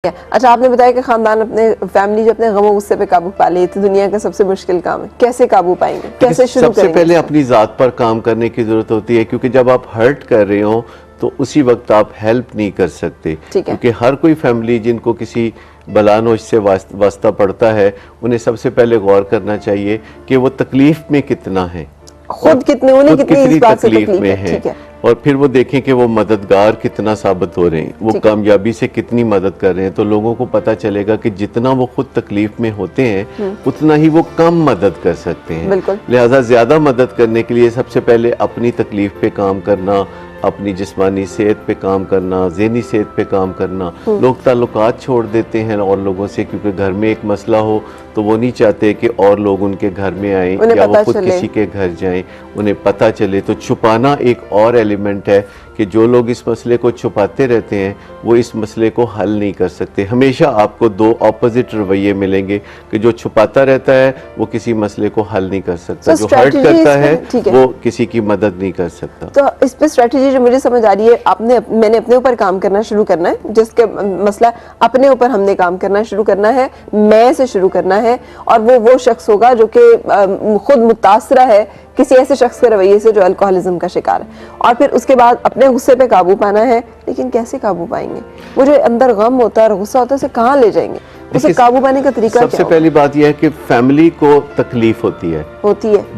अच्छा, आपने बताया कि खानदान अपने फैमिली जो अपने गमों गुस्से पे काबू पा ले तो दुनिया का सबसे मुश्किल काम है। कैसे काबू पाएंगे, कैसे शुरू सबसे करेंगे? पहले अपनी ज़ात पर काम करने की ज़रूरत होती है, क्योंकि जब आप हर्ट कर रहे हो तो उसी वक्त आप हेल्प नहीं कर सकते। क्योंकि हर कोई फैमिली जिनको किसी बलानोश से वास्ता पड़ता है, उन्हें सबसे पहले गौर करना चाहिए कि वो तकलीफ में कितना है, खुद कितनी तकलीफ में है, और फिर वो देखें कि वो मददगार कितना साबित हो रहे हैं, वो कामयाबी से कितनी मदद कर रहे हैं। तो लोगों को पता चलेगा कि जितना वो खुद तकलीफ में होते हैं उतना ही वो कम मदद कर सकते हैं। लिहाजा ज्यादा मदद करने के लिए सबसे पहले अपनी तकलीफ पे काम करना, अपनी जिस्मानी सेहत पे काम करना, ज़हनी सेहत पे काम करना। लोग ताल्लुकात छोड़ देते हैं और लोगों से, क्योंकि घर में एक मसला हो तो वो नहीं चाहते कि और लोग उनके घर में आए या वो खुद किसी के घर जाएं, उन्हें पता चले। तो छुपाना एक और एलिमेंट है कि जो लोग इस मसले को छुपाते रहते हैं वो इस मसले को हल नहीं कर सकते। हमेशा आपको दो ऑपोजिट रवैये मिलेंगे कि जो छुपाता रहता है वो किसी मसले को हल नहीं कर सकता, जो हर्ट करता है वो किसी की मदद नहीं कर सकता। तो इस पे स्ट्रेटजी जो मुझे समझ आ रही है, मैंने अपने ऊपर काम करना शुरू करना है, जिसके मसला अपने ऊपर हमने काम करना शुरू करना है, मैं से शुरू करना है, और वो शख्स होगा जो कि खुद मुतासरा है किसी ऐसे शख्स के रवैये से जो अल्कोहलिज्म का शिकार है, और फिर उसके बाद अपने गुस्से पे काबू पाना है। लेकिन कैसे काबू पाएंगे? वो जो अंदर गम होता है और गुस्सा होता है, उसे कहाँ ले जाएंगे? उसे काबू पाने का तरीका सबसे पहली बात यह है कि फैमिली को तकलीफ होती है,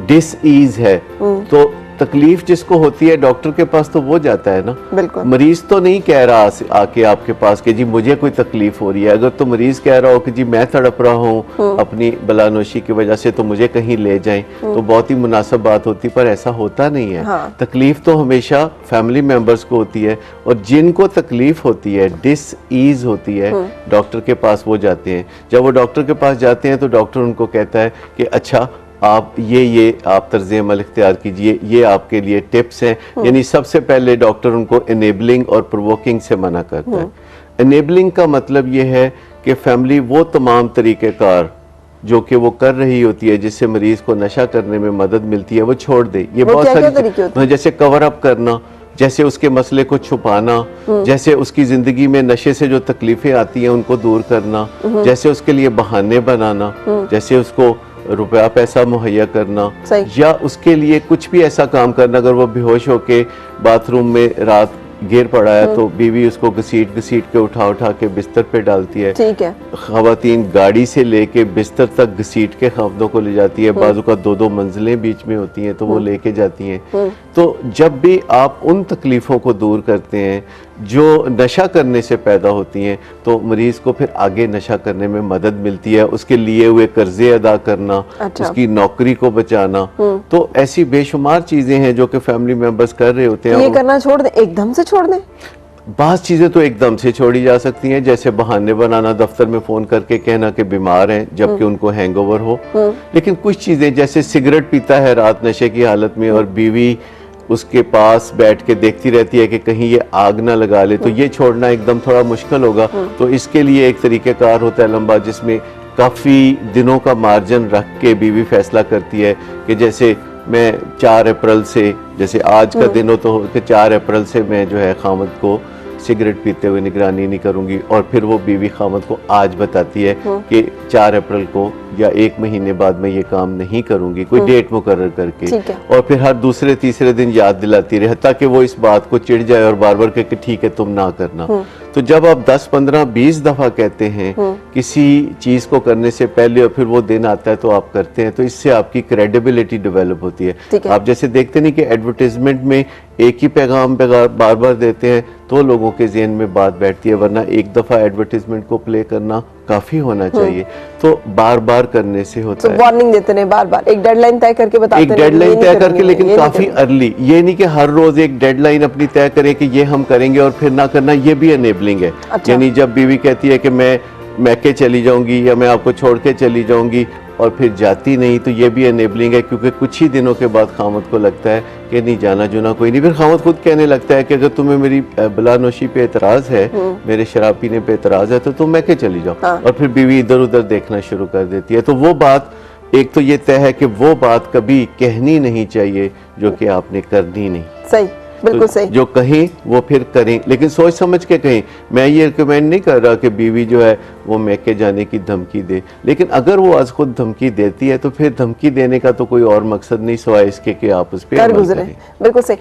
डिस ईज है। तो तकलीफ जिसको होती है डॉक्टर के पास तो वो जाता है ना। बिल्कुल। मरीज तो नहीं कह रहा आके आपके पास कि जी मुझे कोई तकलीफ हो रही है। अगर तो मरीज कह रहा हो कि जी मैं तड़प रहा हूँ अपनी बलानोशी की वजह से, तो मुझे कहीं ले जाएं, तो बहुत ही मुनासिब बात होती, पर ऐसा होता नहीं है। तकलीफ तो हमेशा फैमिली मेंबर्स को होती है, और जिनको तकलीफ होती है, डिस ईज होती है, डॉक्टर के पास वो जाते हैं। जब वो डॉक्टर के पास जाते हैं तो डॉक्टर उनको कहता है कि अच्छा आप ये आप तर्ज़ अमल इख्तियार कीजिए, ये आपके लिए टिप्स हैं। यानी सबसे पहले डॉक्टर उनको इनेबलिंग और प्रोवोकिंग से मना करता है। इनेबलिंग का मतलब ये है कि फैमिली वो तमाम तरीक़ेकार जो कि वो कर रही होती है जिससे मरीज को नशा करने में मदद मिलती है वो छोड़ दे। ये बहुत सारी, जैसे कवर अप करना, जैसे उसके मसले को छुपाना, जैसे उसकी जिंदगी में नशे से जो तकलीफें आती हैं उनको दूर करना, जैसे उसके लिए बहाने बनाना, जैसे उसको रुपया पैसा मुहैया करना, या उसके लिए कुछ भी ऐसा काम करना। अगर वो बेहोश होके बाथरूम में रात गिर पड़ा है तो बीवी उसको घसीट के उठा के बिस्तर पे डालती है। ठीक है। खवातीन गाड़ी से लेके बिस्तर तक घसीट के खामदों को ले जाती है। बाजू का 2-2 मंजिलें बीच में होती हैं तो वो लेके जाती हैं। तो जब भी आप उन तकलीफों को दूर करते हैं जो नशा करने से पैदा होती हैं, तो मरीज को फिर आगे नशा करने में मदद मिलती है। उसके लिए हुए कर्जे अदा करना, उसकी नौकरी को बचाना, तो ऐसी बेशुमार चीजें हैं जो कि फैमिली मेंबर्स कर रहे होते हैं। ये करना छोड़ दें, एकदम से छोड़ दें। बास चीजें तो एकदम से छोड़ी जा सकती हैं, जैसे बहाने बनाना, दफ्तर में फोन करके कहना कि बीमार हैं जबकि उनको हैंगओवर हो। लेकिन कुछ चीजें, जैसे सिगरेट पीता है रात नशे की हालत में और बीवी उसके पास बैठ के देखती रहती है कि कहीं ये आग ना लगा ले, तो ये छोड़ना एकदम थोड़ा मुश्किल होगा। तो इसके लिए एक तरीक़ेकार होता है लंबा, जिसमें काफ़ी दिनों का मार्जिन रख के बीवी फैसला करती है कि जैसे मैं 4 अप्रैल से, जैसे आज का दिन हो तो 4 अप्रैल से मैं जो है खामद को सिगरेट पीते हुए निगरानी नहीं करूंगी। और फिर वो बीवी खामद को आज बताती है कि 4 अप्रैल को या 1 महीने बाद मैं ये काम नहीं करूंगी, कोई डेट मुकर्रर करके। और फिर हर दूसरे तीसरे दिन याद दिलाती रहे ताकि वो इस बात को चिढ़ जाए और बार बार कहे कि ठीक है तुम ना करना। तो जब आप 10, 15, 20 दफा कहते हैं किसी चीज को करने से पहले और फिर वो दिन आता है तो आप करते हैं, तो इससे आपकी क्रेडिबिलिटी डेवलप होती है। आप जैसे देखते नहीं कि एडवर्टाइजमेंट में एक ही पैगाम बार बार देते हैं तो लोगों के ज़हन में बात बैठती है, वरना एक दफा एडवर्टाइजमेंट को प्ले करना काफी होना चाहिए। तो बार बार करने से होता है। वार्निंग देते हैं बार बार, एक डेडलाइन तय करके बताते हैं, एक डेडलाइन तय करके, लेकिन काफी अर्ली। ये नहीं कि हर रोज एक डेडलाइन अपनी तय करें कि ये हम करेंगे और फिर ना करना, ये भी एनेबलिंग है। यानी जब बीवी कहती है कि मैं मैके चली जाऊंगी या मैं आपको छोड़ के चली जाऊंगी और फिर जाती नहीं, तो ये भी एनेबलिंग है। क्योंकि कुछ ही दिनों के बाद खामद को लगता है कि नहीं जाना जुना कोई नहीं। फिर खामद खुद कहने लगता है कि अगर तुम्हें मेरी बलानोशी पे एतराज है, मेरे शराब पीने पे एतराज है, तो तुम मैके चली जाओ। और फिर बीवी इधर उधर देखना शुरू कर देती है। तो वो बात, एक तो ये तय है कि वो बात कभी कहनी नहीं चाहिए जो कि आपने करनी नहीं। सही। बिल्कुल सही। जो कहें वो फिर करें, लेकिन सोच समझ के कहें। मैं ये रिकमेंड नहीं कर रहा कि बीवी जो है वो मैके जाने की धमकी दे, लेकिन अगर वो आज खुद धमकी देती है तो फिर धमकी देने का तो कोई और मकसद नहीं सिवाय इसके कि आप उस पर कर अमल गुजरे, करें। बिल्कुल सही।